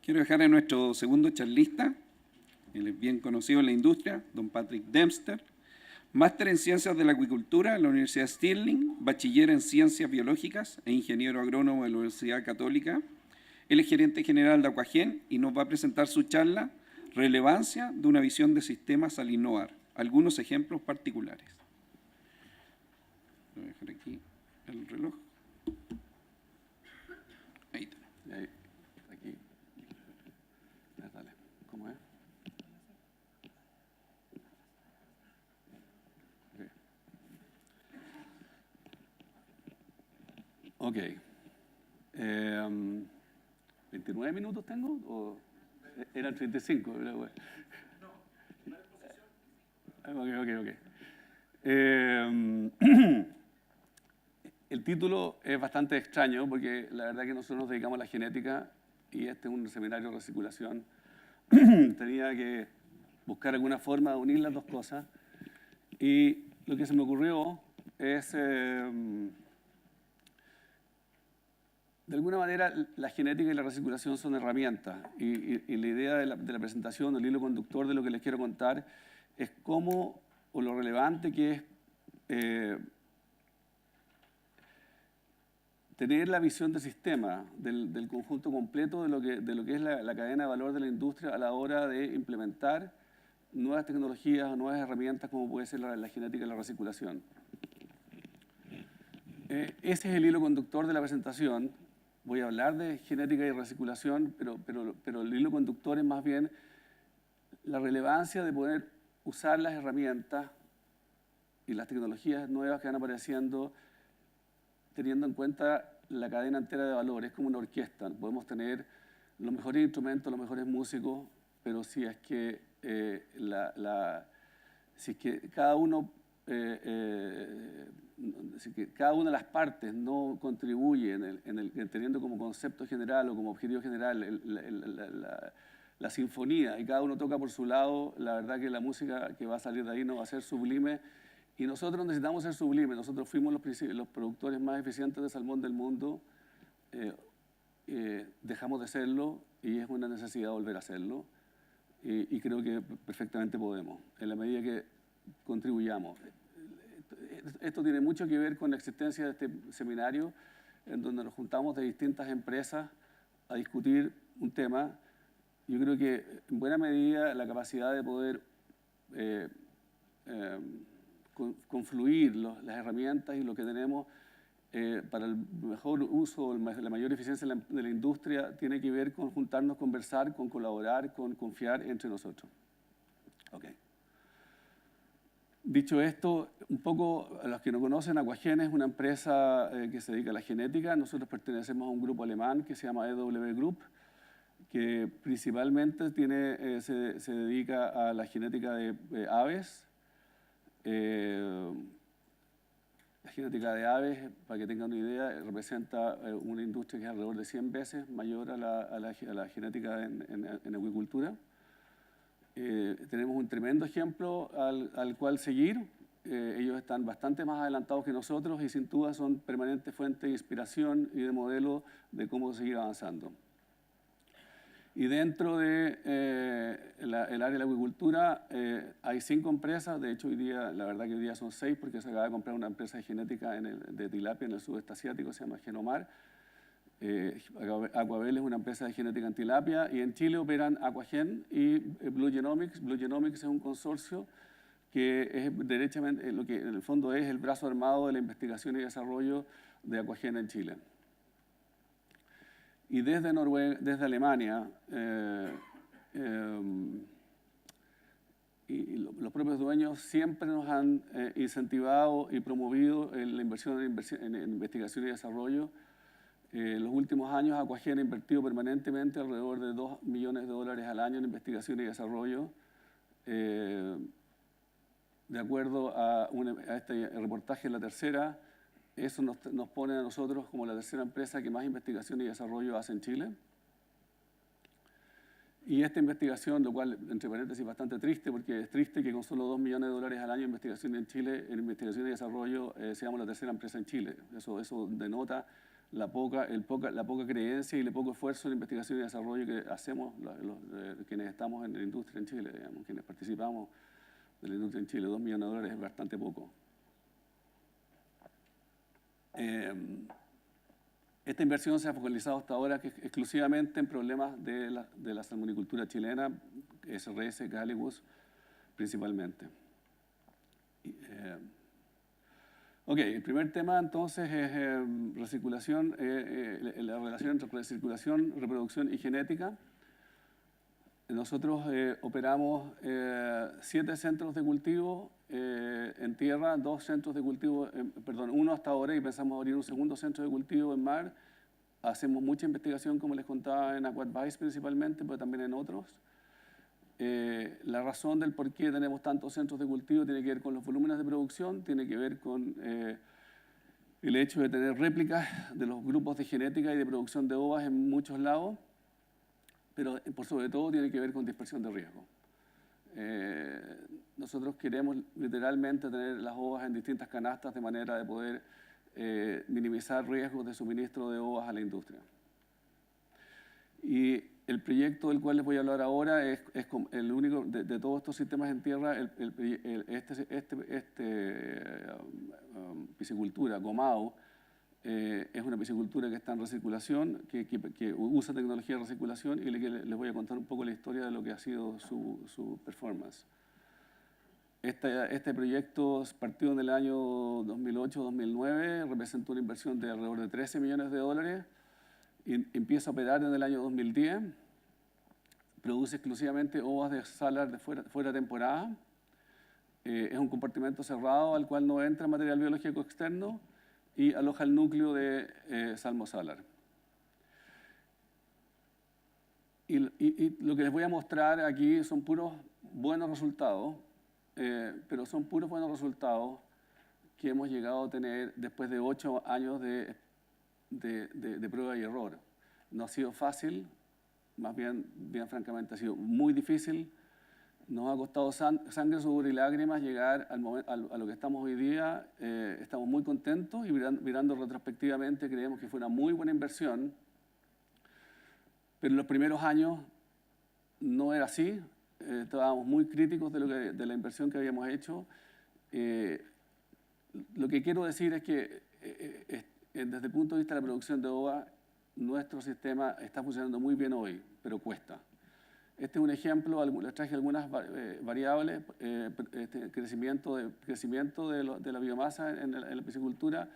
Quiero dejar a nuestro segundo charlista, él es bien conocido en la industria, don Patrick Dempster, máster en Ciencias de la Acuicultura en la Universidad Stirling, bachiller en Ciencias Biológicas e ingeniero agrónomo de la Universidad Católica. Él es gerente general de Aquagen y nos va a presentar su charla Relevancia de una visión de sistemas al innovar, algunos ejemplos particulares. Voy a dejar aquí el reloj. Ahí está. Ahí, aquí. Dale, ¿cómo es? Ok. 29 minutos tengo o eran 35. Pero bueno. Ok. El título es bastante extraño porque la verdad que nosotros nos dedicamos a la genética y este es un seminario de recirculación. Tenía que buscar alguna forma de unir las dos cosas y lo que se me ocurrió es, de alguna manera, la genética y la recirculación son herramientas y la idea de la presentación, del hilo conductor de lo que les quiero contar es cómo o lo relevante que es tener la visión de sistema, del conjunto completo de lo que es la cadena de valor de la industria a la hora de implementar nuevas tecnologías o nuevas herramientas como puede ser la genética y la recirculación. Ese es el hilo conductor de la presentación. Voy a hablar de genética y recirculación, pero el hilo conductor es más bien la relevancia de poder usar las herramientas y las tecnologías nuevas que van apareciendo teniendo en cuenta la cadena entera de valores, como una orquesta. Podemos tener los mejores instrumentos, los mejores músicos, pero si es que, cada cada una de las partes no contribuye teniendo como concepto general o como objetivo general la sinfonía y cada uno toca por su lado, la verdad que la música que va a salir de ahí no va a ser sublime. Y nosotros necesitamos ser sublimes. Nosotros fuimos los productores más eficientes de salmón del mundo. Dejamos de serlo y es una necesidad volver a hacerlo. Y creo que perfectamente podemos, en la medida que contribuyamos. Esto tiene mucho que ver con la existencia de este seminario, en donde nos juntamos de distintas empresas a discutir un tema. Yo creo que, en buena medida, la capacidad de poder confluir las herramientas y lo que tenemos para el mejor uso, la mayor eficiencia de la industria, tiene que ver con juntarnos, conversar, con colaborar, con confiar entre nosotros. Okay. Dicho esto, un poco a los que no conocen, Aquagen es una empresa que se dedica a la genética. Nosotros pertenecemos a un grupo alemán que se llama EW Group, que principalmente se dedica a la genética de aves. La genética de aves, para que tengan una idea, representa una industria que es alrededor de 100 veces mayor a la genética en acuicultura. Tenemos un tremendo ejemplo al cual seguir. Ellos están bastante más adelantados que nosotros y sin duda son permanente fuente de inspiración y de modelo de cómo seguir avanzando. Y dentro del área de la acuicultura hay 5 empresas, de hecho hoy día, la verdad que hoy día son 6 porque se acaba de comprar una empresa de genética de tilapia en el sudeste asiático, se llama Genomar. Aquabel es una empresa de genética en tilapia y en Chile operan Aquagen y Blue Genomics. Blue Genomics es un consorcio que es derechamente, lo que en el fondo es el brazo armado de la investigación y desarrollo de Aquagen en Chile. Y desde Noruega, desde Alemania, y los propios dueños siempre nos han incentivado y promovido la inversión en investigación y desarrollo. En los últimos años, Aquagen ha invertido permanentemente alrededor de $2 millones al año en investigación y desarrollo. De acuerdo a este reportaje en La Tercera, eso nos pone a nosotros como la tercera empresa que más investigación y desarrollo hace en Chile. Y esta investigación, lo cual, entre paréntesis, es bastante triste, porque es triste que con solo $2 millones al año en investigación en Chile, en investigación y desarrollo, seamos la tercera empresa en Chile. Eso denota la poca creencia y el poco esfuerzo en investigación y desarrollo que hacemos quienes estamos en la industria en Chile, digamos, quienes participamos de la industria en Chile. $2 millones es bastante poco. Esta inversión se ha focalizado hasta ahora exclusivamente en problemas de la salmonicultura chilena, SRS, Gallicus, principalmente. Ok, el primer tema entonces es recirculación, la relación entre recirculación, reproducción y genética. Nosotros operamos 7 centros de cultivo en tierra, 2 centros de cultivo, perdón, 1 hasta ahora, y pensamos abrir un segundo centro de cultivo en mar. Hacemos mucha investigación, como les contaba, en AquAdvice principalmente, pero también en otros. La razón del por qué tenemos tantos centros de cultivo tiene que ver con los volúmenes de producción, tiene que ver con el hecho de tener réplicas de los grupos de genética y de producción de ovas en muchos lados, pero por sobre todo tiene que ver con dispersión de riesgo. Nosotros queremos literalmente tener las ovas en distintas canastas de manera de poder minimizar riesgos de suministro de ovas a la industria. Y el proyecto del cual les voy a hablar ahora es el único de todos estos sistemas en tierra, piscicultura, Gomao, es una piscicultura que está en recirculación, que usa tecnología de recirculación, y les voy a contar un poco la historia de lo que ha sido su performance. Este proyecto partió en el año 2008-2009, representó una inversión de alrededor de $13 millones, y empieza a operar en el año 2010, produce exclusivamente ovas de salar de fuera de temporada, es un compartimento cerrado al cual no entra material biológico externo y aloja el núcleo de Salmo Salar. Y lo que les voy a mostrar aquí son puros buenos resultados, pero son puros buenos resultados que hemos llegado a tener después de 8 años de prueba y error. No ha sido fácil, más bien francamente ha sido muy difícil. Nos ha costado sangre, sudor y lágrimas llegar a lo que estamos hoy día. Estamos muy contentos y mirando retrospectivamente creemos que fue una muy buena inversión, pero en los primeros años no era así. Estábamos muy críticos de la inversión que habíamos hecho. Lo que quiero decir es que desde el punto de vista de la producción de ova, nuestro sistema está funcionando muy bien hoy, pero cuesta. Este es un ejemplo, les traje algunas variables, crecimiento de la biomasa en la piscicultura.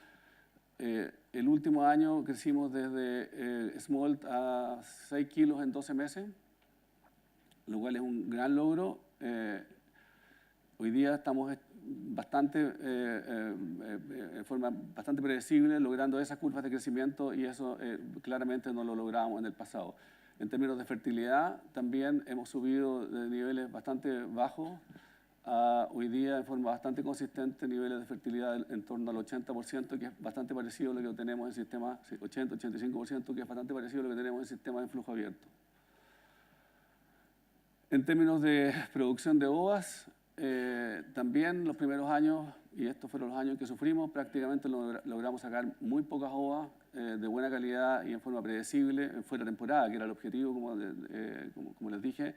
El último año crecimos desde smolt a 6 kilos en 12 meses, lo cual es un gran logro. Hoy día estamos en forma bastante predecible, logrando esas curvas de crecimiento, y eso claramente no lo lográbamos en el pasado. En términos de fertilidad, también hemos subido de niveles bastante bajos a hoy día en forma bastante consistente niveles de fertilidad en torno al 80%, que es bastante parecido a lo que tenemos en sistemas, 80-85%, que es bastante parecido a lo que tenemos en sistemas en flujo abierto. En términos de producción de ovas, también los primeros años, y estos fueron los años que sufrimos, prácticamente logramos sacar muy pocas ovas de buena calidad y en forma predecible, fuera de temporada, que era el objetivo, como les dije.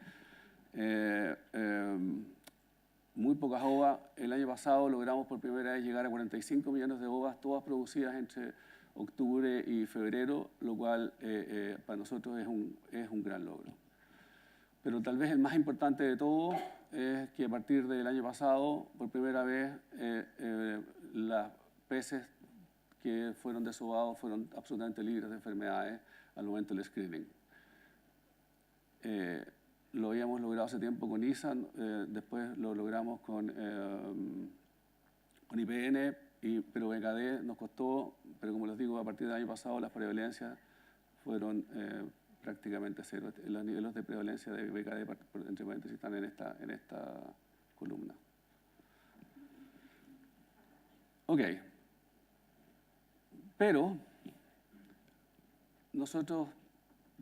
Muy pocas ovas. El año pasado logramos por primera vez llegar a 45 millones de ovas, todas producidas entre octubre y febrero, lo cual para nosotros es un gran logro. Pero tal vez el más importante de todo es que a partir del año pasado, por primera vez, las peces que fueron desovados fueron absolutamente libres de enfermedades al momento del screening. Lo habíamos logrado hace tiempo con ISA, después lo logramos con IPN, pero BKD nos costó, pero como les digo, a partir del año pasado las prevalencias fueron prácticamente cero. Los niveles de prevalencia de BKD, entre paréntesis, están en esta columna. Ok. Pero nosotros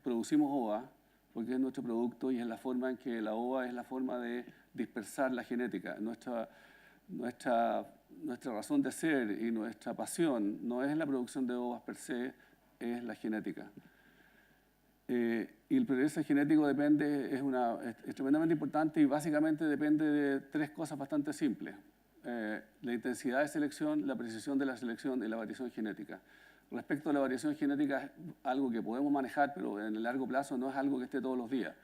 producimos ova porque es nuestro producto y es la forma en que la ova es la forma de dispersar la genética. Nuestra razón de ser y nuestra pasión no es la producción de ovas per se, es la genética. Y el progreso genético es tremendamente importante y básicamente depende de tres cosas bastante simples. La intensidad de selección, la precisión de la selección y la variación genética. Respecto a la variación genética, es algo que podemos manejar, pero en el largo plazo no es algo que esté todos los días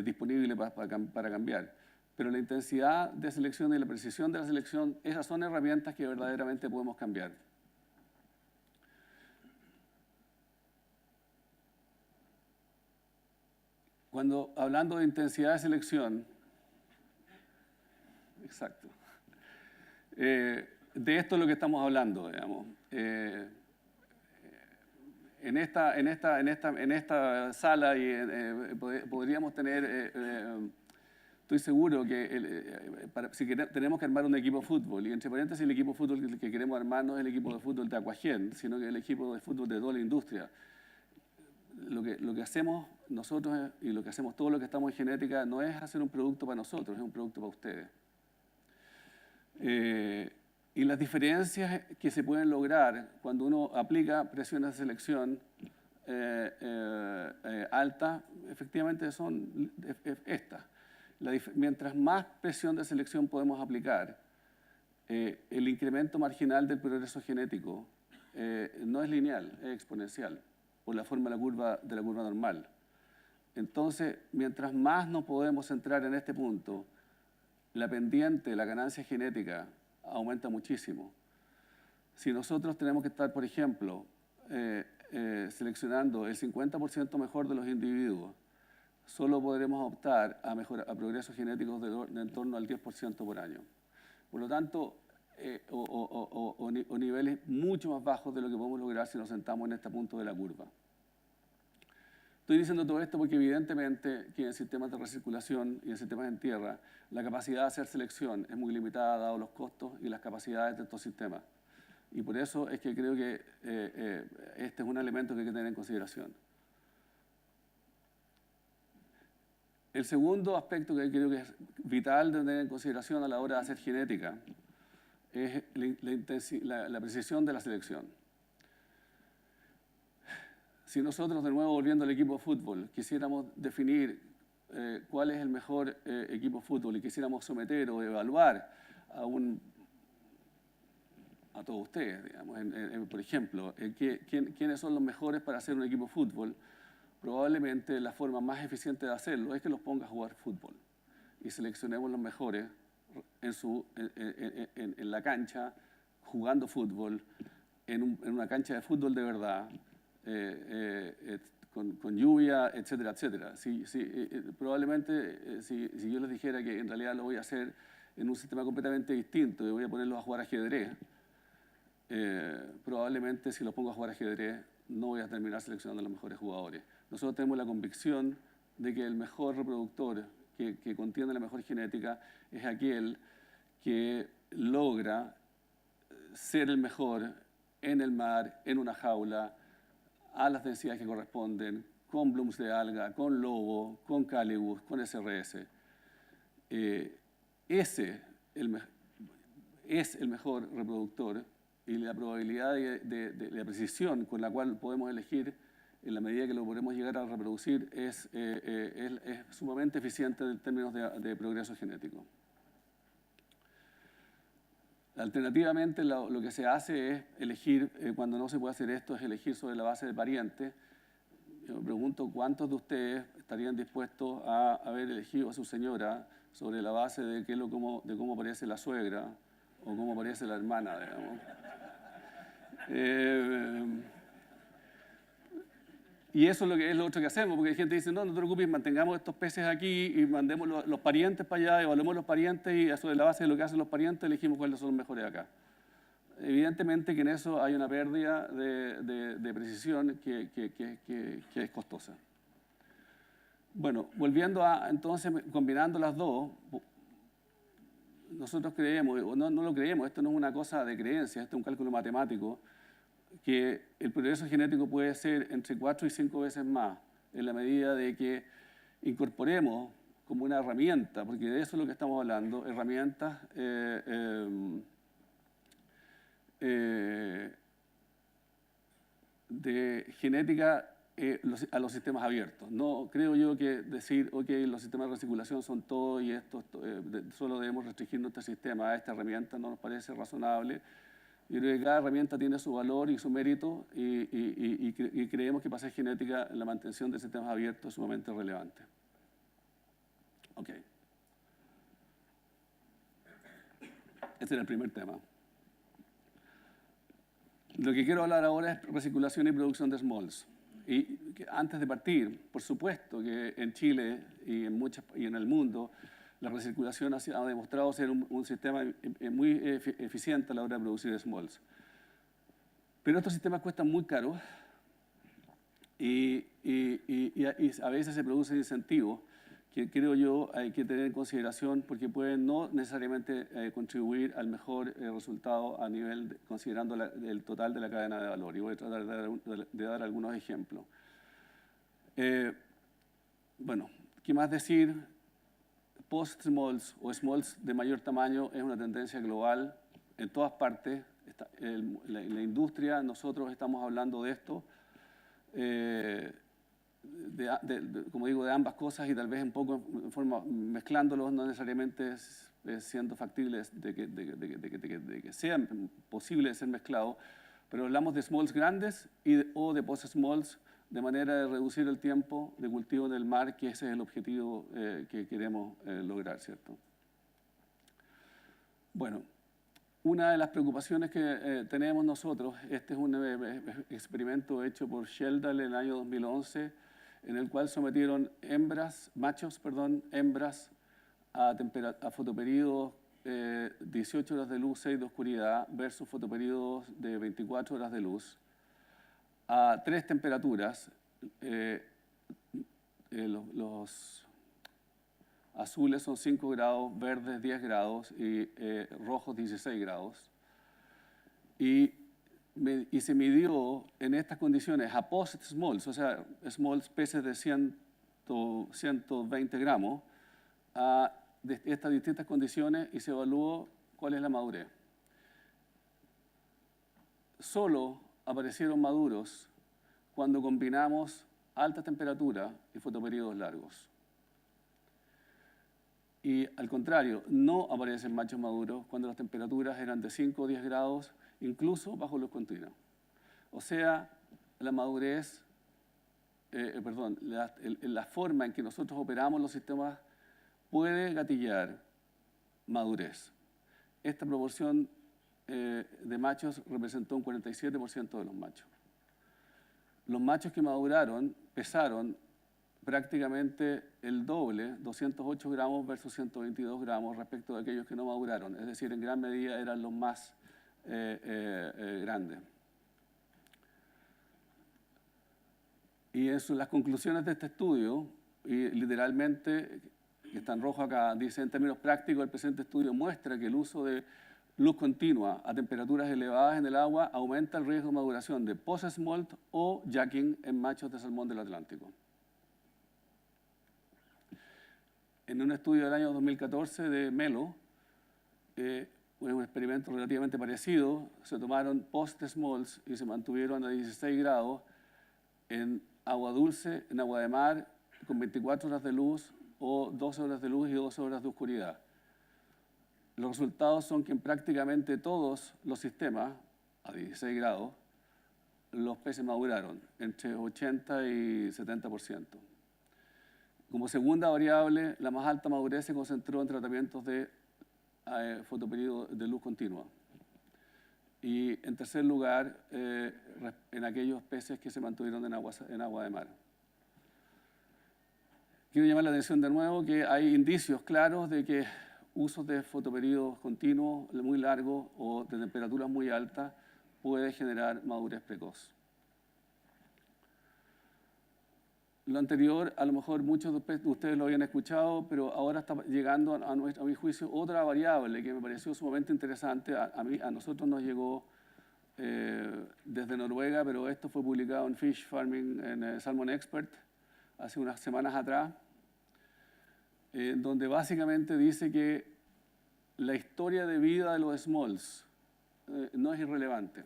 disponible para cambiar. Pero la intensidad de selección y la precisión de la selección, esas son herramientas que verdaderamente podemos cambiar. Cuando hablando de intensidad de selección, exacto, de esto es lo que estamos hablando, digamos. En esta sala podríamos tener, estoy seguro que si tenemos que armar un equipo de fútbol, y entre paréntesis el equipo de fútbol que queremos armar no es el equipo de fútbol de Aquagen, sino que es el equipo de fútbol de toda la industria. Lo que hacemos nosotros y lo que hacemos todos los que estamos en genética no es hacer un producto para nosotros, es un producto para ustedes. Y las diferencias que se pueden lograr cuando uno aplica presiones de selección altas, efectivamente son estas. Mientras más presión de selección podemos aplicar, el incremento marginal del progreso genético no es lineal, es exponencial, por la forma de la curva normal. Entonces, mientras más nos podemos centrar en este punto, la pendiente, la ganancia genética, aumenta muchísimo. Si nosotros tenemos que estar, por ejemplo, seleccionando el 50% mejor de los individuos, solo podremos optar a progresos genéticos de en torno al 10% por año. Por lo tanto, o niveles mucho más bajos de lo que podemos lograr si nos sentamos en este punto de la curva. Estoy diciendo todo esto porque evidentemente que en sistemas de recirculación y en sistemas en tierra, la capacidad de hacer selección es muy limitada dado los costos y las capacidades de estos sistemas. Y por eso es que creo que este es un elemento que hay que tener en consideración. El segundo aspecto que creo que es vital de tener en consideración a la hora de hacer genética es la precisión de la selección. Si nosotros, de nuevo volviendo al equipo de fútbol, quisiéramos definir cuál es el mejor equipo de fútbol y quisiéramos someter o evaluar a todos ustedes, digamos, por ejemplo, quiénes son los mejores para hacer un equipo de fútbol, probablemente la forma más eficiente de hacerlo es que los ponga a jugar fútbol y seleccionemos los mejores en la cancha, jugando fútbol, en una cancha de fútbol de verdad, con lluvia, etcétera, etcétera. Probablemente si yo les dijera que en realidad lo voy a hacer en un sistema completamente distinto y voy a ponerlos a jugar ajedrez, probablemente si los pongo a jugar ajedrez no voy a terminar seleccionando a los mejores jugadores. Nosotros tenemos la convicción de que el mejor reproductor que contiene la mejor genética es aquel que logra ser el mejor en el mar, en una jaula, a las densidades que corresponden, con blooms de alga, con lobo, con calibus, con SRS. Ese es el mejor reproductor y la probabilidad de la precisión con la cual podemos elegir, en la medida que lo podemos llegar a reproducir, es sumamente eficiente en términos de progreso genético. Alternativamente, lo que se hace es elegir, cuando no se puede hacer esto, es elegir sobre la base de parientes. Yo me pregunto cuántos de ustedes estarían dispuestos a haber elegido a su señora sobre la base de cómo parece la suegra o cómo parece la hermana, digamos. Y eso es lo otro que hacemos, porque hay gente que dice, no te preocupes, mantengamos estos peces aquí y mandemos los parientes para allá, evaluemos los parientes y sobre la base de lo que hacen los parientes elegimos cuáles son los mejores acá. Evidentemente que en eso hay una pérdida de precisión que es costosa. Bueno, volviendo entonces, combinando las dos, nosotros creemos, no lo creemos, esto no es una cosa de creencia, esto es un cálculo matemático, que el progreso genético puede ser entre 4 y 5 veces más en la medida de que incorporemos como una herramienta, porque de eso es lo que estamos hablando, herramientas de genética a los sistemas abiertos. No creo yo que decir, ok, los sistemas de recirculación son todo y esto solo debemos restringir nuestro sistema a esta herramienta, no nos parece razonable. Yo creo que cada herramienta tiene su valor y su mérito y creemos que para hacer genética la mantención de sistemas abiertos es sumamente relevante. Ok. Este era el primer tema. Lo que quiero hablar ahora es recirculación y producción de SMALS. Y antes de partir, por supuesto que en Chile y en el mundo, la recirculación ha demostrado ser un sistema muy eficiente a la hora de producir SMALS. Pero estos sistemas cuestan muy caro y a veces se producen incentivos que creo yo hay que tener en consideración porque pueden no necesariamente contribuir al mejor resultado a nivel, considerando el total de la cadena de valor. Y voy a tratar de dar algunos ejemplos. Bueno, ¿qué más decir? Post-SMALS o SMALS de mayor tamaño es una tendencia global en todas partes. La industria, nosotros estamos hablando de esto. Como digo, de ambas cosas y tal vez un poco en forma mezclándolos, no necesariamente siendo factibles de que sean posibles de ser mezclados, pero hablamos de SMALS grandes o de post-SMALS de manera de reducir el tiempo de cultivo en el mar, que ese es el objetivo que queremos lograr, ¿cierto? Bueno, una de las preocupaciones que tenemos nosotros, este es un experimento hecho por Sheldal en el año 2011, en el cual sometieron machos, a fotoperíodos 18 horas de luz, 6 de oscuridad, versus fotoperíodos de 24 horas de luz, a 3 temperaturas. Los azules son 5 grados, verdes 10 grados y rojos 16 grados. Y se midió en estas condiciones a post-SMALS, o sea, SMALS peces de 120 gramos, de estas distintas condiciones y se evaluó cuál es la madurez. Solo aparecieron maduros cuando combinamos alta temperatura y fotoperíodos largos. Y al contrario, no aparecen machos maduros cuando las temperaturas eran de 5 o 10 grados, incluso bajo luz continua. O sea, la madurez, la forma en que nosotros operamos los sistemas puede gatillar madurez. Esta proporción de machos representó un 47% de los machos. Los machos que maduraron pesaron prácticamente el doble, 208 gramos versus 122 gramos respecto de aquellos que no maduraron. Es decir, en gran medida eran los más grandes. Y las conclusiones de este estudio, y literalmente, que está en rojo acá, dice en términos prácticos, el presente estudio muestra que el uso de luz continua a temperaturas elevadas en el agua aumenta el riesgo de maduración de post-smolt o jacking en machos de salmón del Atlántico. En un estudio del año 2014 de Melo, un experimento relativamente parecido, se tomaron post-smolts y se mantuvieron a 16 grados en agua dulce, en agua de mar, con 24 horas de luz o 12 horas de luz y 12 horas de oscuridad. Los resultados son que en prácticamente todos los sistemas, a 16 grados, los peces maduraron entre 80 y 70%. Como segunda variable, la más alta madurez se concentró en tratamientos de fotoperíodo de luz continua. Y en tercer lugar, en aquellos peces que se mantuvieron en agua de mar. Quiero llamar la atención de nuevo que hay indicios claros de que usos de fotoperíodos continuos muy largos o de temperaturas muy altas puede generar madurez precoz. Lo anterior, a lo mejor muchos de ustedes lo habían escuchado, pero ahora está llegando a mi juicio otra variable que me pareció sumamente interesante. A nosotros nos llegó desde Noruega, pero esto fue publicado en Fish Farming, en Salmon Expert, hace unas semanas atrás, donde básicamente dice que la historia de vida de los smalls no es irrelevante.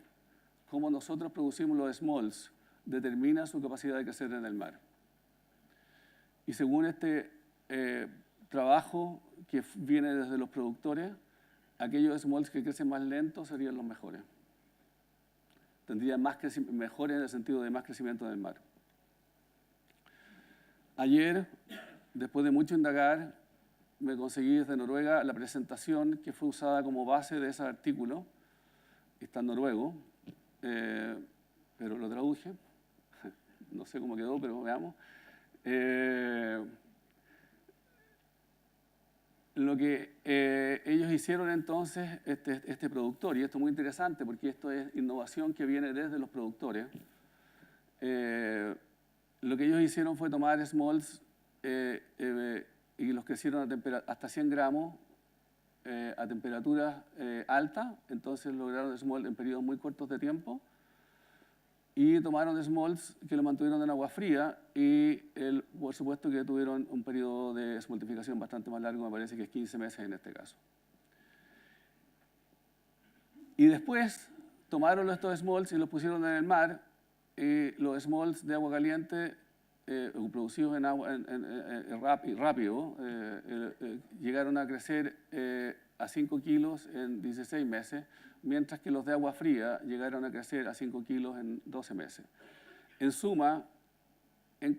Cómo nosotros producimos los smalls determina su capacidad de crecer en el mar. Y según este trabajo que viene desde los productores, aquellos smolts que crecen más lento serían los mejores. Tendrían mejores en el sentido de más crecimiento en el mar. Ayer, después de mucho indagar, me conseguí desde Noruega la presentación que fue usada como base de ese artículo. Está en noruego, pero lo traduje. No sé cómo quedó, pero veamos. Lo que ellos hicieron entonces, este productor, y esto es muy interesante porque esto es innovación que viene desde los productores, lo que ellos hicieron fue tomar smolts y los crecieron hasta 100 gramos a temperaturas altas, entonces lograron smolts en periodos muy cortos de tiempo, y tomaron smolts que lo mantuvieron en agua fría y por supuesto que tuvieron un periodo de smoltificación bastante más largo, me parece que es 15 meses en este caso. Y después tomaron estos smolts y los pusieron en el mar, y los smolts de agua caliente producidos en agua rápido llegaron a crecer a 5 kilos en 16 meses, mientras que los de agua fría llegaron a crecer a 5 kilos en 12 meses. En suma, en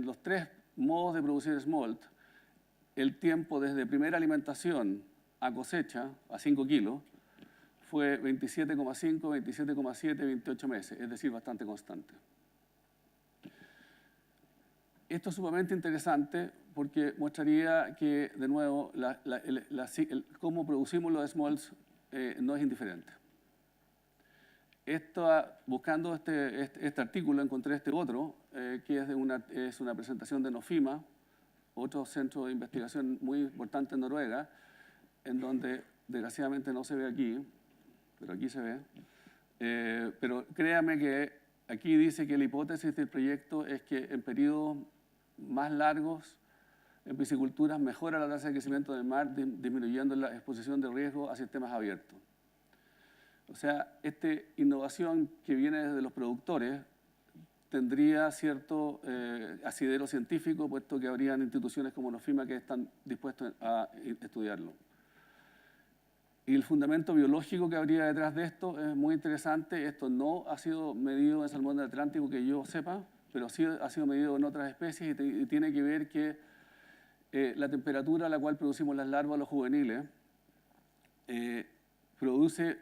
los tres modos de producir smolt, el tiempo desde primera alimentación a cosecha, a 5 kilos, fue 27,5, 27,7, 28 meses, es decir, bastante constante. Esto es sumamente interesante porque mostraría que, de nuevo, cómo producimos los smolts no es indiferente. Buscando este artículo, encontré este otro, que es una presentación de Nofima, otro centro de investigación muy importante en Noruega, en donde desgraciadamente no se ve aquí, pero aquí se ve. Pero créame que aquí dice que la hipótesis del proyecto es que en periodos más largos en pisciculturas mejora la tasa de crecimiento del mar, disminuyendo la exposición de riesgo a sistemas abiertos. O sea, esta innovación que viene desde los productores tendría cierto asidero científico, puesto que habrían instituciones como Nofima que están dispuestas a estudiarlo. Y el fundamento biológico que habría detrás de esto es muy interesante. Esto no ha sido medido en salmón del Atlántico que yo sepa, pero sí ha sido medido en otras especies y tiene que ver que la temperatura a la cual producimos las larvas, los juveniles, produce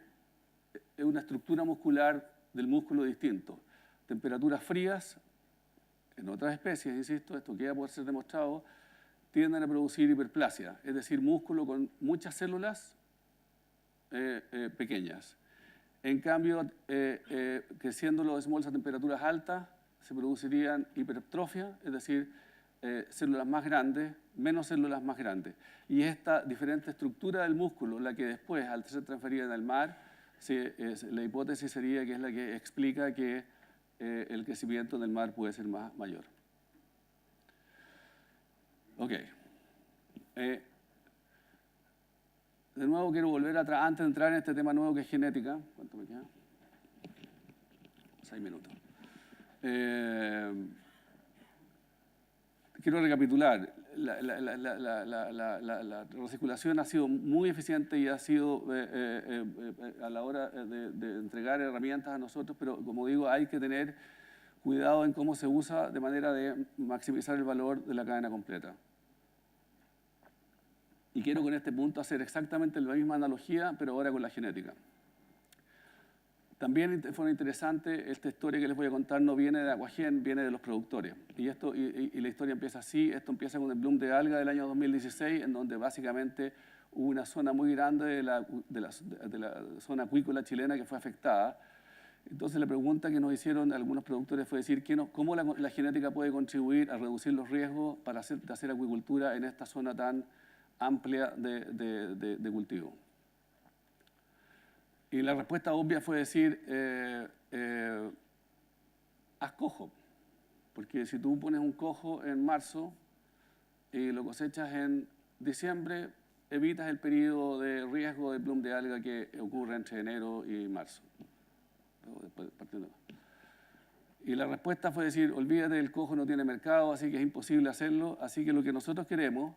una estructura muscular del músculo distinto. Temperaturas frías, en otras especies, insisto, esto queda por ser demostrado, tienden a producir hiperplasia, es decir, músculo con muchas células pequeñas. En cambio, creciendo los smolts a temperaturas altas, se producirían hipertrofia, es decir, células más grandes, menos células más grandes. Y esta diferente estructura del músculo, la que después, al ser transferida en el mar, la hipótesis sería que es la que explica que el crecimiento en el mar puede ser mayor. Ok. De nuevo quiero volver atrás, antes de entrar en este tema nuevo que es genética. ¿Cuánto me queda? 6 minutos. Quiero recapitular. La recirculación ha sido muy eficiente y ha sido a la hora de entregar herramientas a nosotros, pero como digo, hay que tener cuidado en cómo se usa de manera de maximizar el valor de la cadena completa. Y quiero con este punto hacer exactamente la misma analogía, pero ahora con la genética. También fue interesante, esta historia que les voy a contar no viene de Aquagen, viene de los productores. Y la historia empieza así, esto empieza con el bloom de alga del año 2016, en donde básicamente hubo una zona muy grande de la zona acuícola chilena que fue afectada. Entonces la pregunta que nos hicieron algunos productores fue decir cómo la genética puede contribuir a reducir los riesgos para hacer acuicultura en esta zona tan amplia de cultivo. Y la respuesta obvia fue decir, haz cojo, porque si tú pones un cojo en marzo y lo cosechas en diciembre, evitas el periodo de riesgo de bloom de alga que ocurre entre enero y marzo. Y la respuesta fue decir, olvídate, el cojo no tiene mercado, así que es imposible hacerlo. Así que lo que nosotros queremos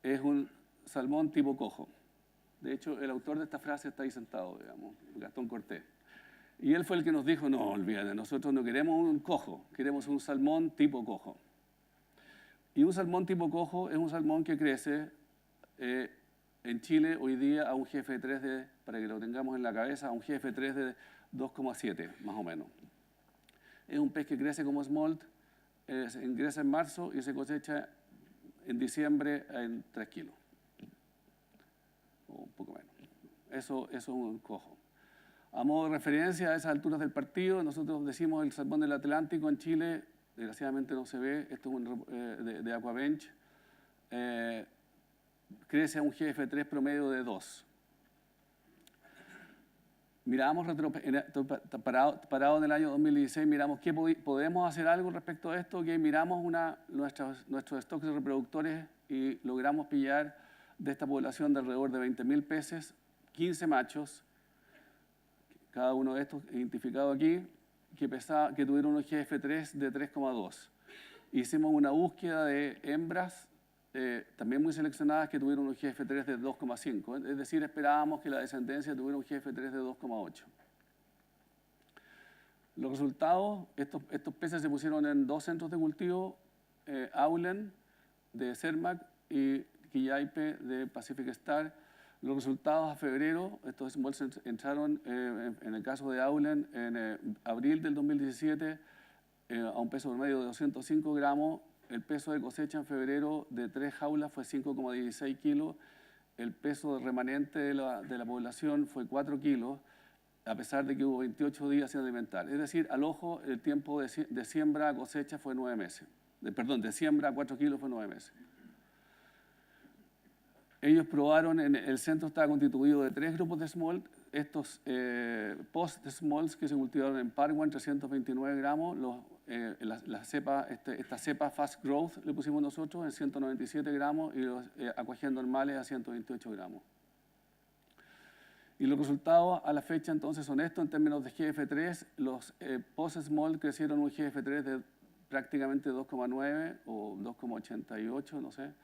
es un salmón tipo cojo. De hecho, el autor de esta frase está ahí sentado, digamos, Gastón Cortés. Y él fue el que nos dijo, no, olvídate, nosotros no queremos un cojo, queremos un salmón tipo cojo. Y un salmón tipo cojo es un salmón que crece en Chile hoy día a un GF3 para que lo tengamos en la cabeza, a un GF3 de 2,7 más o menos. Es un pez que crece como smolt, ingresa en marzo y se cosecha en diciembre en 3 kilos. O un poco menos. Eso es un cojo. A modo de referencia a esas alturas del partido, nosotros decimos el salmón del Atlántico en Chile, desgraciadamente no se ve, esto es de Aquabench, crece a un GF3 promedio de 2. Miramos, parado en el año 2016, miramos qué podemos hacer algo respecto a esto, que miramos nuestros stocks de reproductores y logramos pillar de esta población de alrededor de 20.000 peces, 15 machos, cada uno de estos identificado aquí, que tuvieron un GF3 de 3,2. Hicimos una búsqueda de hembras, también muy seleccionadas, que tuvieron un GF3 de 2,5. Es decir, esperábamos que la descendencia tuviera un GF3 de 2,8. Los resultados, estos peces se pusieron en 2 centros de cultivo, Aulen de Cermaq y Quillaipe de Pacific Star. Los resultados a febrero, estos smolts entraron en el caso de Aulen en abril del 2017 a un peso promedio de 205 gramos. El peso de cosecha en febrero de 3 jaulas fue 5,16 kilos. El peso remanente de la población fue 4 kilos, a pesar de que hubo 28 días sin alimentar. Es decir, al ojo, el tiempo de siembra a cosecha fue 9 meses. De siembra a 4 kilos fue 9 meses. Ellos probaron, el centro estaba constituido de 3 grupos de smolt. Estos post-smolts que se cultivaron en Parwan, 329 gramos. Esta cepa Fast Growth le pusimos nosotros en 197 gramos y los acuajes normales a 128 gramos. Y los resultados a la fecha entonces son estos en términos de GF3. Los post-small crecieron un GF3 de prácticamente 2,9 o 2,88, no sé.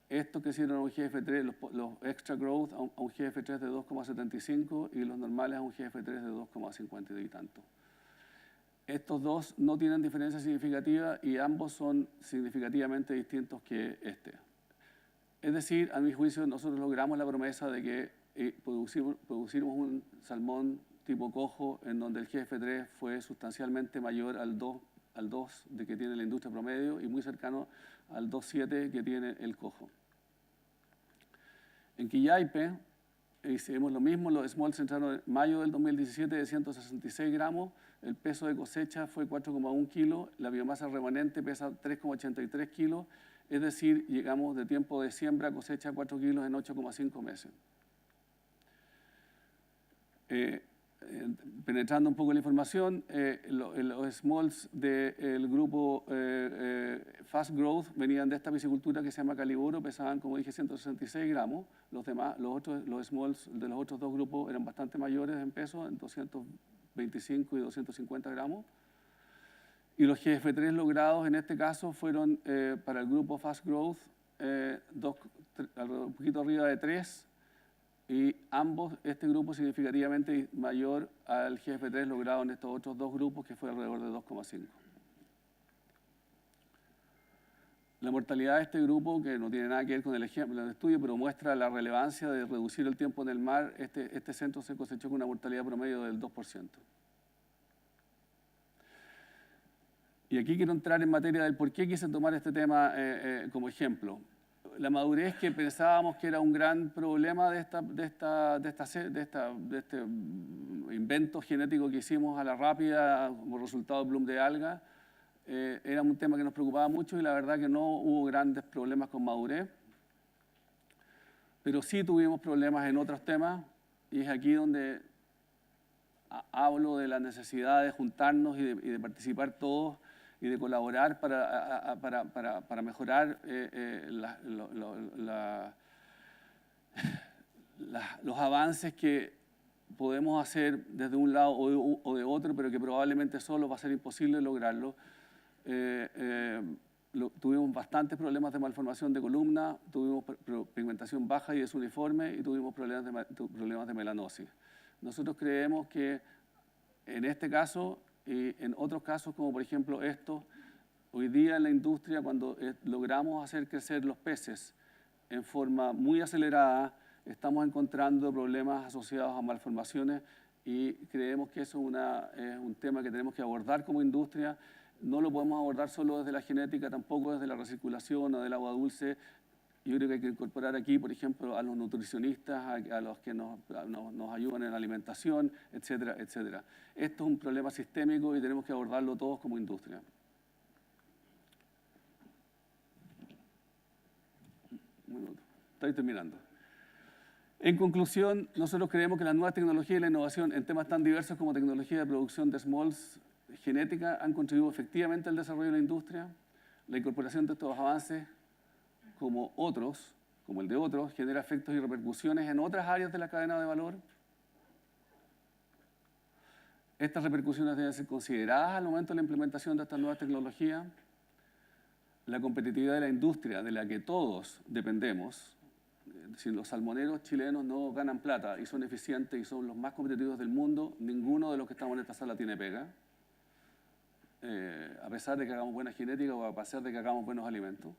Estos crecieron a un GF3, los extra growth a un GF3 de 2,75 y los normales a un GF3 de 2,50 y tanto. Estos dos no tienen diferencia significativa y ambos son significativamente distintos que este. Es decir, a mi juicio, nosotros logramos la promesa de que producimos un salmón tipo cojo en donde el GF3 fue sustancialmente mayor al 2 de que tiene la industria promedio y muy cercano al 2,7 que tiene el cojo. En Quillaipe hicimos lo mismo, los smolts entraron en mayo del 2017 de 166 gramos, el peso de cosecha fue 4,1 kilos, la biomasa remanente pesa 3,83 kilos, es decir, llegamos de tiempo de siembra a cosecha a 4 kilos en 8,5 meses. Penetrando un poco la información, los smolts del grupo Fast Growth venían de esta piscicultura que se llama Caliboro, pesaban, como dije, 166 gramos. Los smolts de los otros dos grupos eran bastante mayores en peso, en 225 y 250 gramos. Y los GF3 logrados en este caso fueron para el grupo Fast Growth un poquito arriba de 3. Y ambos, este grupo significativamente mayor al GF3 logrado en estos otros dos grupos, que fue alrededor de 2,5. La mortalidad de este grupo, que no tiene nada que ver con el ejemplo del estudio, pero muestra la relevancia de reducir el tiempo en el mar, este centro se cosechó con una mortalidad promedio del 2%. Y aquí quiero entrar en materia del por qué quise tomar este tema como ejemplo. La madurez que pensábamos que era un gran problema de este invento genético que hicimos a la rápida como resultado del bloom de algas, era un tema que nos preocupaba mucho y la verdad que no hubo grandes problemas con madurez, pero sí tuvimos problemas en otros temas y es aquí donde hablo de la necesidad de juntarnos y de participar todos y de colaborar para mejorar los avances que podemos hacer desde un lado o de otro, pero que probablemente solo va a ser imposible lograrlo. Tuvimos bastantes problemas de malformación de columna, tuvimos pigmentación baja y desuniforme y tuvimos problemas de melanosis. Nosotros creemos que en este caso y en otros casos, como por ejemplo esto, hoy día en la industria, cuando logramos hacer crecer los peces en forma muy acelerada, estamos encontrando problemas asociados a malformaciones y creemos que eso es un tema que tenemos que abordar como industria. No lo podemos abordar solo desde la genética, tampoco desde la recirculación o del agua dulce. Yo creo que hay que incorporar aquí, por ejemplo, a los nutricionistas, a los que nos ayudan en la alimentación, etcétera, etcétera. Esto es un problema sistémico y tenemos que abordarlo todos como industria. Un minuto. Estoy terminando. En conclusión, nosotros creemos que las nuevas tecnologías y la innovación en temas tan diversos como tecnología de producción de smalls genética han contribuido efectivamente al desarrollo de la industria. La incorporación de estos avances, como el de otros, genera efectos y repercusiones en otras áreas de la cadena de valor. Estas repercusiones deben ser consideradas al momento de la implementación de estas nuevas tecnologías. La competitividad de la industria, de la que todos dependemos. Si los salmoneros chilenos no ganan plata y son eficientes y son los más competitivos del mundo, ninguno de los que estamos en esta sala tiene pega. A pesar de que hagamos buena genética o a pesar de que hagamos buenos alimentos.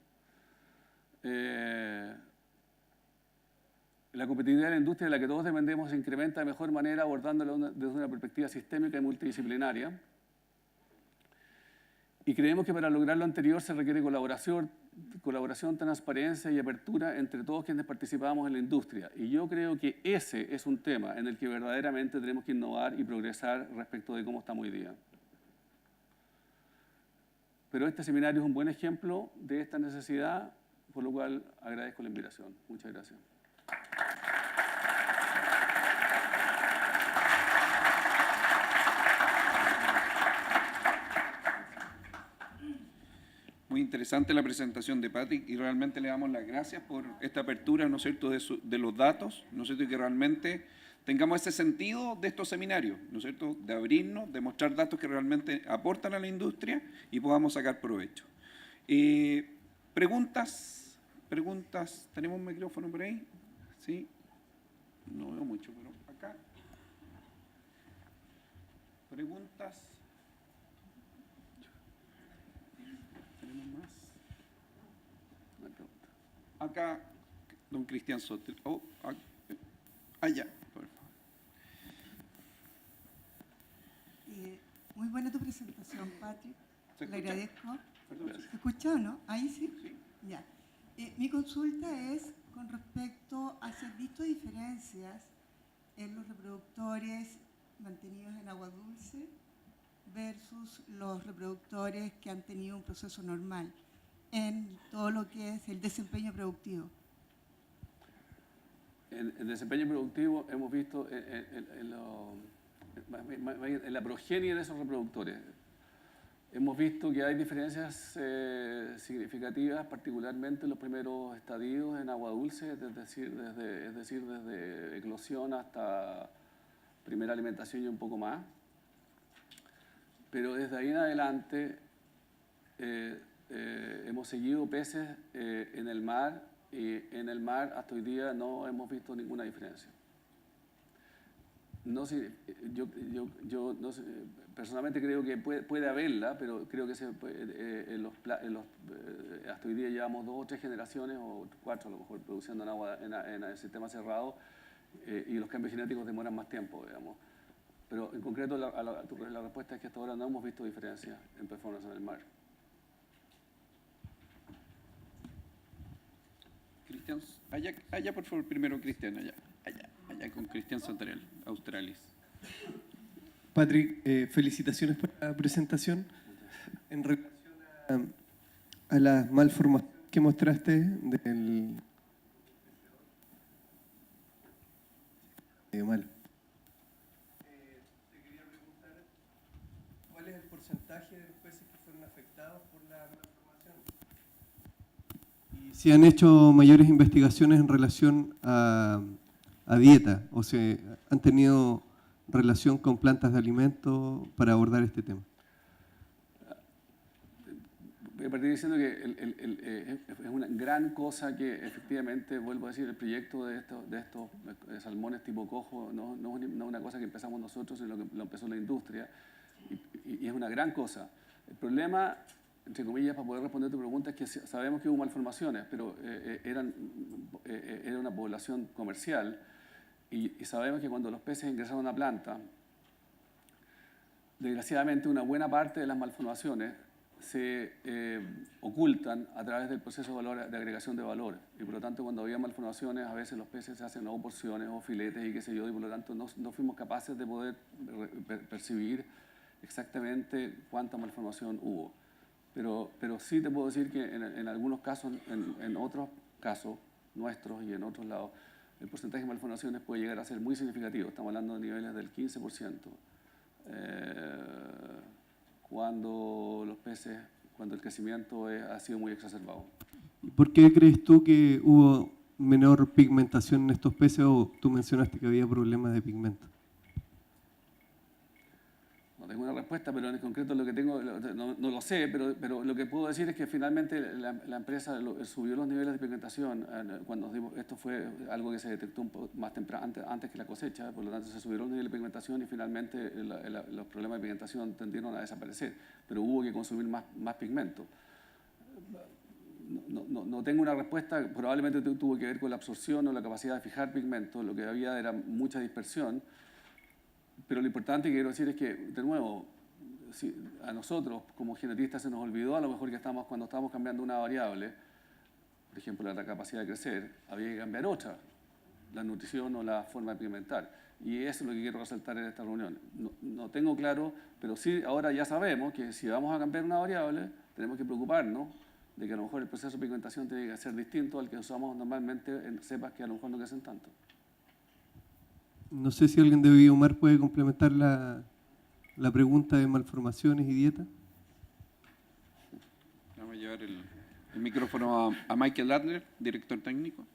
La competitividad de la industria de la que todos dependemos se incrementa de mejor manera abordándolo desde una perspectiva sistémica y multidisciplinaria. Y creemos que para lograr lo anterior se requiere colaboración, transparencia y apertura entre todos quienes participamos en la industria. Y yo creo que ese es un tema en el que verdaderamente tenemos que innovar y progresar respecto de cómo estamos hoy día. Pero este seminario es un buen ejemplo de esta necesidad, por lo cual agradezco la invitación. Muchas gracias. Muy interesante la presentación de Patrick y realmente le damos las gracias por esta apertura, ¿no es cierto?, de los datos, ¿no es cierto?, y que realmente tengamos ese sentido de estos seminarios, ¿no es cierto?, de abrirnos, de mostrar datos que realmente aportan a la industria y podamos sacar provecho. ¿Preguntas? ¿Tenemos un micrófono por ahí? ¿Sí? No veo mucho, pero acá. ¿Preguntas? ¿Tenemos más? Acá, don Cristian Sotel. Allá, por favor. Muy buena tu presentación, Patrick. Le agradezco. Perdón. ¿Se escucha o no? ¿Ahí sí? Sí. Ya. Mi consulta es con respecto a si has visto diferencias en los reproductores mantenidos en agua dulce versus los reproductores que han tenido un proceso normal en todo lo que es el desempeño productivo. En el desempeño productivo hemos visto en la progenie de esos reproductores. Hemos visto que hay diferencias significativas, particularmente en los primeros estadios en agua dulce, es decir, desde eclosión hasta primera alimentación y un poco más. Pero desde ahí en adelante hemos seguido peces en el mar y en el mar hasta hoy día no hemos visto ninguna diferencia. No sé, yo no sé, personalmente creo que puede haberla, pero creo que hasta hoy día llevamos 2 o 3 generaciones, o 4 a lo mejor, produciendo en agua en el sistema cerrado, y los cambios genéticos demoran más tiempo, digamos. Pero en concreto la respuesta es que hasta ahora no hemos visto diferencias en performance en el mar. Cristian, allá por favor, primero Cristian, allá con Cristian Sotel, Australis. Patrick, felicitaciones por la presentación. En relación a las malformaciones que mostraste del medio mal. Te quería preguntar, ¿cuál es el porcentaje de los peces que fueron afectados por la malformación? Y si han hecho mayores investigaciones en relación a a dieta o se han tenido relación con plantas de alimentos para abordar este tema? Voy a partir diciendo que es una gran cosa que efectivamente, vuelvo a decir, el proyecto de estos salmones tipo cojo no es una cosa que empezamos nosotros, sino que lo empezó la industria y es una gran cosa. El problema, entre comillas, para poder responder tu pregunta, es que sabemos que hubo malformaciones, pero era una población comercial y sabemos que cuando los peces ingresaron a una planta, desgraciadamente una buena parte de las malformaciones se ocultan a través del proceso de agregación de valor. Y por lo tanto, cuando había malformaciones, a veces los peces se hacen o porciones o filetes y qué sé yo, y por lo tanto no fuimos capaces de poder percibir exactamente cuánta malformación hubo. Pero sí te puedo decir que en algunos casos, en otros casos nuestros y en otros lados, el porcentaje de malformaciones puede llegar a ser muy significativo. Estamos hablando de niveles del 15%. Cuando el crecimiento ha sido muy exacerbado. ¿Por qué crees tú que hubo menor pigmentación en estos peces o tú mencionaste que había problemas de pigmento? No tengo una respuesta, pero en concreto lo que tengo, no lo sé, pero lo que puedo decir es que finalmente la empresa subió los niveles de pigmentación. Esto fue algo que se detectó un poco más temprano, antes que la cosecha, por lo tanto se subieron los niveles de pigmentación y finalmente los problemas de pigmentación tendieron a desaparecer, pero hubo que consumir más pigmento. No tengo una respuesta, probablemente tuvo que ver con la absorción o la capacidad de fijar pigmento, lo que había era mucha dispersión. Pero lo importante que quiero decir es que, de nuevo, si a nosotros como genetistas se nos olvidó a lo mejor que cuando estábamos cambiando una variable, por ejemplo la capacidad de crecer, había que cambiar otra, la nutrición o la forma de pigmentar. Y eso es lo que quiero resaltar en esta reunión. No tengo claro, pero sí ahora ya sabemos que si vamos a cambiar una variable, tenemos que preocuparnos de que a lo mejor el proceso de pigmentación tiene que ser distinto al que usamos normalmente en cepas que a lo mejor no crecen tanto. No sé si alguien de Biomar puede complementar la pregunta de malformaciones y dieta. Vamos a llevar el micrófono a Michael Adler, director técnico.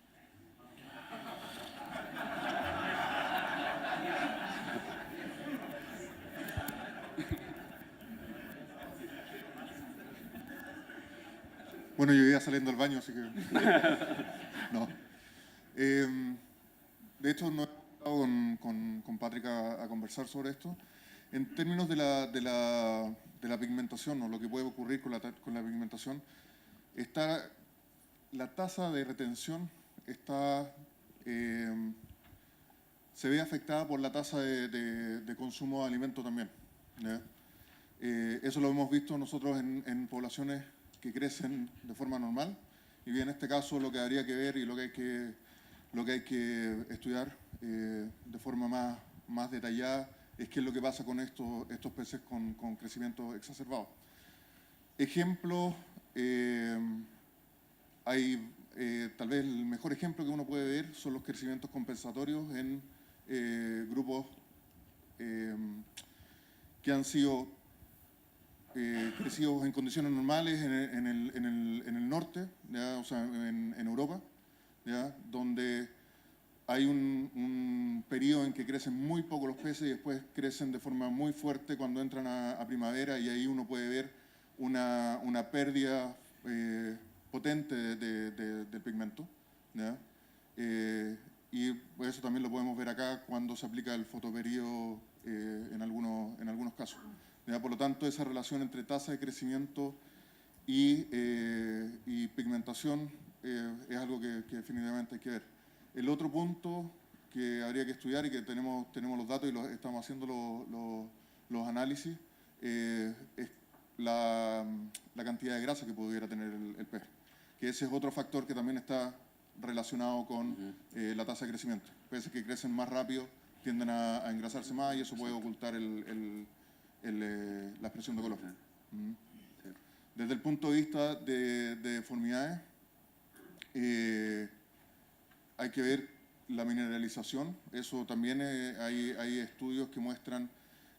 Bueno, yo iba saliendo del baño, así que... No. De hecho, no he estado con Patrick a conversar sobre esto. En términos de la pigmentación, o lo que puede ocurrir con la pigmentación, la tasa de retención se ve afectada por la tasa de consumo de alimento también, ¿ya? Eso lo hemos visto nosotros en poblaciones que crecen de forma normal, y bien en este caso lo que habría que ver y lo que hay que estudiar de forma más detallada es qué es lo que pasa con estos peces con crecimiento exacerbado. Ejemplo, tal vez el mejor ejemplo que uno puede ver son los crecimientos compensatorios en grupos que han sido crecidos en condiciones normales en el norte, ¿ya? O sea, en Europa, ¿ya? Donde hay un periodo en que crecen muy poco los peces y después crecen de forma muy fuerte cuando entran a primavera, y ahí uno puede ver una pérdida potente del pigmento, ¿ya? Y eso también lo podemos ver acá cuando se aplica el fotoperíodo en algunos casos, ¿ya? Por lo tanto, esa relación entre tasa de crecimiento y pigmentación es algo que definitivamente hay que ver. El otro punto que habría que estudiar y que tenemos los datos y estamos haciendo los análisis es la cantidad de grasa que pudiera tener el pez, que ese es otro factor que también está relacionado con la tasa de crecimiento. Peces que crecen más rápido tienden a engrasarse más y eso puede ocultar la expresión de color. Desde el punto de vista de deformidades, hay que ver la mineralización. Eso también hay estudios que muestran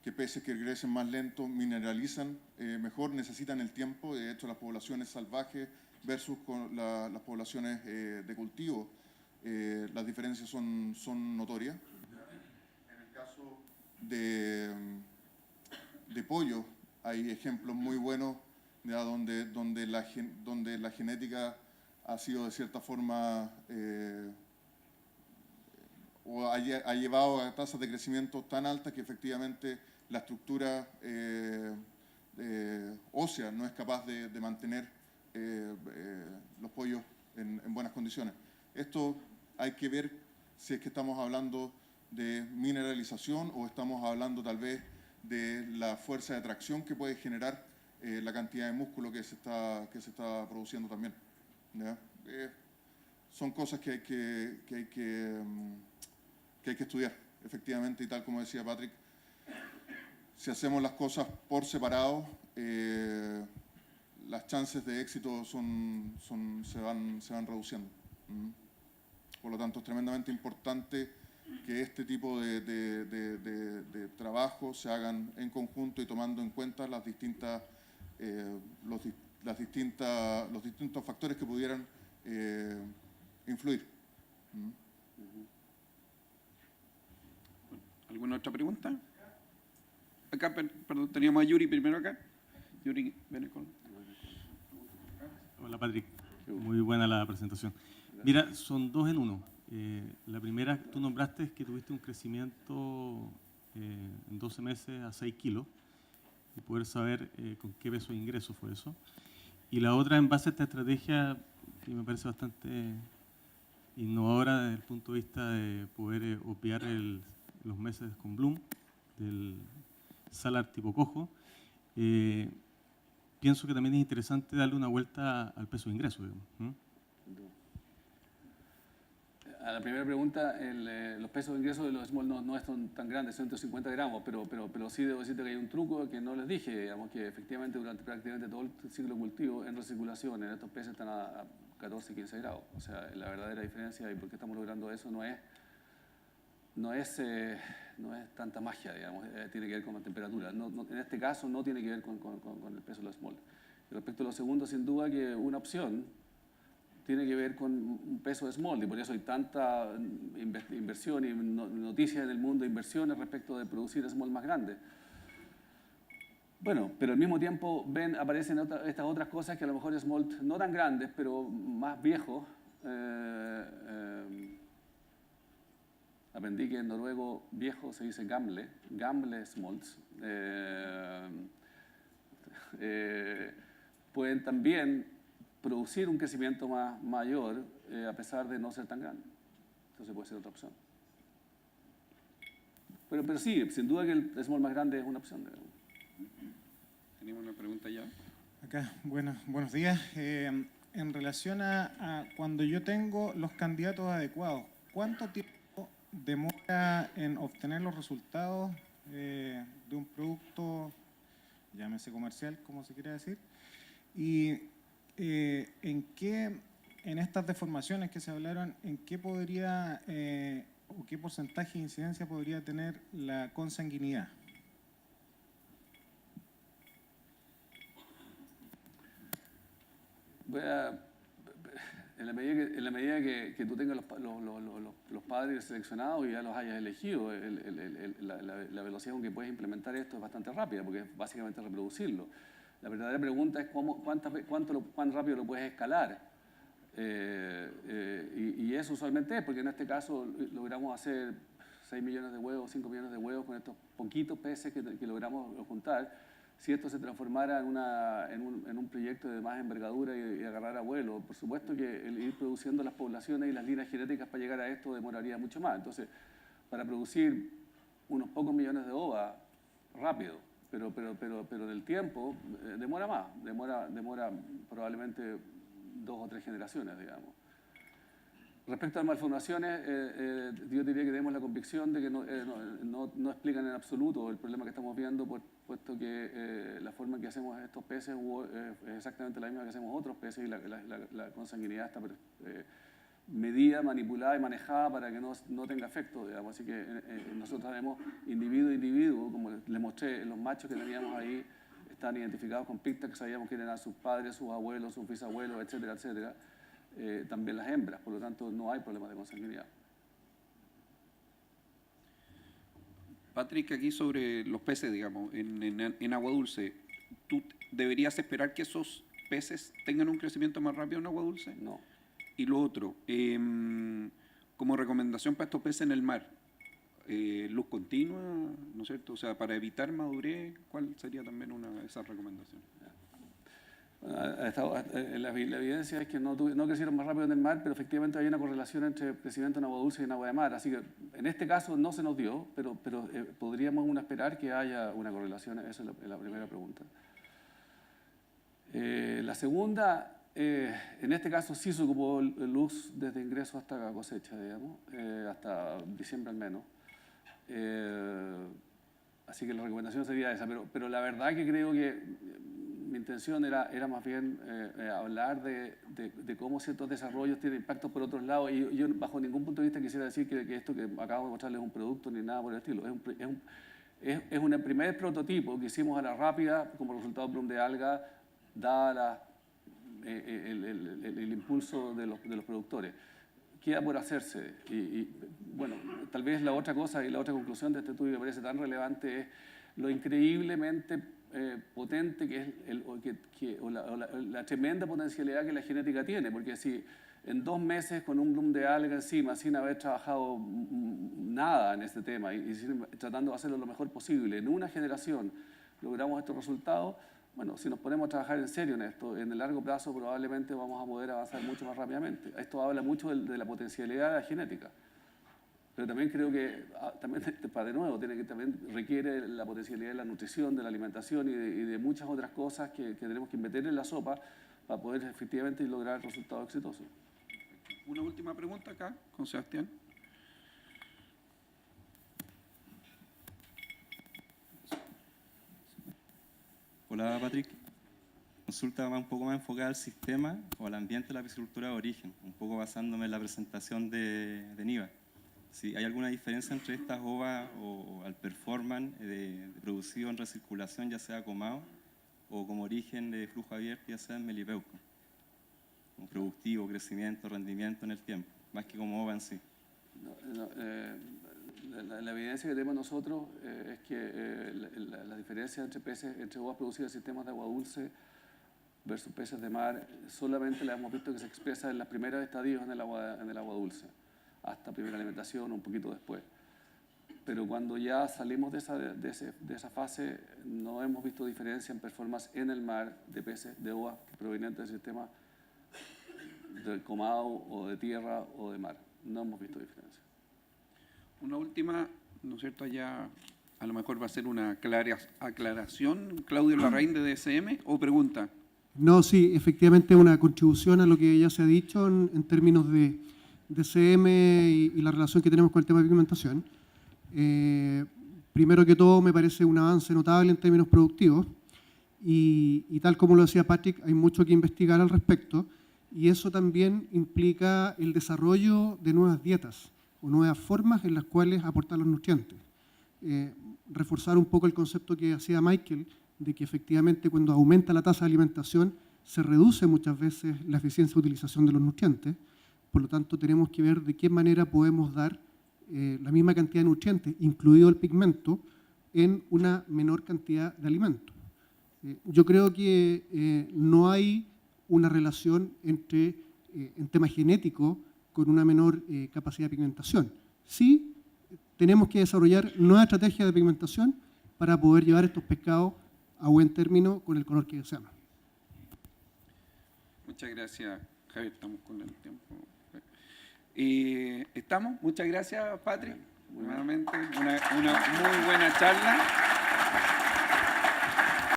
que peces que crecen más lento mineralizan mejor, necesitan el tiempo. De hecho, las poblaciones salvajes versus las poblaciones de cultivo las diferencias son notorias. En el caso de pollo hay ejemplos muy buenos ya, donde la genética ha sido de cierta forma o ha llevado a tasas de crecimiento tan altas que efectivamente la estructura ósea no es capaz de mantener los pollos en buenas condiciones. Esto hay que ver si es que estamos hablando de mineralización o estamos hablando tal vez de la fuerza de tracción que puede generar la cantidad de músculo que se está produciendo también. ¿Ya? Son cosas que hay que estudiar, efectivamente, y tal como decía Patrick, si hacemos las cosas por separado, las chances de éxito se van reduciendo. Por lo tanto, es tremendamente importante que este tipo de trabajos se hagan en conjunto y tomando en cuenta los distintos factores que pudieran influir. ¿Alguna otra pregunta? Acá, perdón, teníamos a Yuri primero acá. Yuri, ven con... Hola Patrick, muy buena la presentación. Mira, son dos en uno. La primera, tú nombraste que tuviste un crecimiento en 12 meses a 6 kilos y poder saber con qué peso de ingreso fue eso. Y la otra, en base a esta estrategia que me parece bastante innovadora desde el punto de vista de poder obviar los meses con Bloom, del salar tipo cojo, pienso que también es interesante darle una vuelta al peso de ingreso. Digamos. A la primera pregunta, los pesos de ingreso de los small no son tan grandes, son 150 gramos, pero sí debo decirte que hay un truco que no les dije, digamos, que efectivamente durante prácticamente todo el ciclo de cultivo en recirculación, en estos peces están a 14, 15 grados. O sea, la verdadera diferencia y por qué estamos logrando eso no es tanta magia, digamos, tiene que ver con la temperatura. En este caso no tiene que ver con el peso de los small. Y respecto a lo segundo, sin duda que una opción tiene que ver con un peso de small, y por eso hay tanta inversión y noticias en el mundo de inversiones respecto de producir small más grandes. Bueno, pero al mismo tiempo aparecen estas otras cosas que a lo mejor small no tan grandes, pero más viejos. Aprendí que en noruego viejo se dice gamle smolts. Pueden también producir un crecimiento mayor a pesar de no ser tan grande. Entonces puede ser otra opción. Pero sí, sin duda que el small más grande es una opción. Tenemos una pregunta ya. Acá, buenos días. En relación a cuando yo tengo los candidatos adecuados, ¿cuánto tiempo demora en obtener los resultados de un producto, llámese comercial, como se quiere decir? Y en estas deformaciones que se hablaron, ¿en qué podría o qué porcentaje de incidencia podría tener la consanguinidad? En la medida que tú tengas los padres seleccionados y ya los hayas elegido, la velocidad con que puedes implementar esto es bastante rápida, porque es básicamente reproducirlo. La verdadera pregunta es cuán rápido lo puedes escalar. Y eso usualmente es, porque en este caso logramos hacer 6 millones de huevos, 5 millones de huevos con estos poquitos peces que logramos juntar. Si esto se transformara en un proyecto de más envergadura y agarrar a vuelo, por supuesto que el ir produciendo las poblaciones y las líneas genéticas para llegar a esto demoraría mucho más. Entonces, para producir unos pocos millones de ovas, rápido. Pero en el tiempo demora más, demora probablemente 2 o 3 generaciones, digamos. Respecto a las malformaciones, yo diría que tenemos la convicción de que no explican en absoluto el problema que estamos viendo, puesto que la forma en que hacemos estos peces es exactamente la misma que hacemos otros peces y la consanguinidad está medida, manipulada y manejada para que no tenga efecto, digamos. Así que nosotros tenemos individuo a individuo, como les mostré, los machos que teníamos ahí están identificados con pistas que sabíamos que eran sus padres, sus abuelos, sus bisabuelos, etcétera, etcétera. también las hembras, por lo tanto no hay problema de consanguinidad. Patrick, aquí sobre los peces, digamos, en agua dulce, ¿tú deberías esperar que esos peces tengan un crecimiento más rápido en agua dulce? No. Y lo otro, como recomendación para estos peces en el mar, luz continua, ¿no es cierto? O sea, para evitar madurez, ¿cuál sería también una de esas recomendaciones? La evidencia es que no crecieron más rápido en el mar, pero efectivamente hay una correlación entre crecimiento en agua dulce y en agua de mar. Así que en este caso no se nos dio, pero podríamos esperar que haya una correlación. Esa es la primera pregunta. La segunda, en este caso sí se ocupó luz desde ingreso hasta cosecha, digamos, hasta diciembre al menos. Así que la recomendación sería esa, pero la verdad que creo que mi intención era más bien hablar de cómo ciertos desarrollos tienen impactos por otros lados, y yo bajo ningún punto de vista quisiera decir que esto que acabo de mostrarles es un producto ni nada por el estilo. Es un primer prototipo que hicimos a la rápida como resultado de Bloom de alga, dada el impulso de los productores. Queda por hacerse. Bueno, tal vez la otra cosa y la otra conclusión de este estudio que me parece tan relevante es lo increíblemente potente que es la tremenda potencialidad que la genética tiene, porque si en 2 meses con un bloom de alga encima, sin haber trabajado nada en este tema y tratando de hacerlo lo mejor posible, en una generación logramos estos resultados, bueno, si nos ponemos a trabajar en serio en esto, en el largo plazo probablemente vamos a poder avanzar mucho más rápidamente. Esto habla mucho de la potencialidad de la genética. Pero también creo que, de nuevo, también requiere la potencialidad de la nutrición, de la alimentación y de muchas otras cosas que tenemos que meter en la sopa para poder efectivamente lograr resultados exitosos. Una última pregunta acá, con Sebastián. Hola, Patrick. Consulta un poco más enfocada al sistema o al ambiente de la piscicultura de origen, un poco basándome en la presentación de Niva. Si hay alguna diferencia entre estas ovas o al performance de producido en recirculación, ya sea comado o como origen de flujo abierto, ya sea en melipeuco, como productivo, crecimiento, rendimiento en el tiempo, más que como ova en sí. La evidencia que tenemos nosotros es que la diferencia entre ovas producidas en sistemas de agua dulce versus peces de mar solamente la hemos visto que se expresa en los primeros estadios en el agua dulce, hasta primera alimentación, un poquito después. Pero cuando ya salimos de esa fase, no hemos visto diferencia en performance en el mar de peces de ovas provenientes del sistema del comado o de tierra o de mar. No hemos visto diferencia. Una última, ¿no es cierto? Allá a lo mejor va a ser una aclaración, Claudio Larraín de DSM, o pregunta. No, sí, efectivamente una contribución a lo que ya se ha dicho en términos de DSM y la relación que tenemos con el tema de pigmentación. Primero que todo, me parece un avance notable en términos productivos y tal como lo decía Patrick, hay mucho que investigar al respecto y eso también implica el desarrollo de nuevas dietas o nuevas formas en las cuales aportar los nutrientes. Reforzar un poco el concepto que hacía Michael de que efectivamente cuando aumenta la tasa de alimentación se reduce muchas veces la eficiencia de utilización de los nutrientes. Por lo tanto, tenemos que ver de qué manera podemos dar la misma cantidad de nutrientes, incluido el pigmento, en una menor cantidad de alimentos. Yo creo que no hay una relación entre, en tema genético, con una menor capacidad de pigmentación. Sí, tenemos que desarrollar nuevas estrategias de pigmentación para poder llevar estos pescados a buen término con el color que deseamos. Muchas gracias, Javier. Estamos con el tiempo. Muchas gracias, Patrick. Nuevamente, una muy buena charla.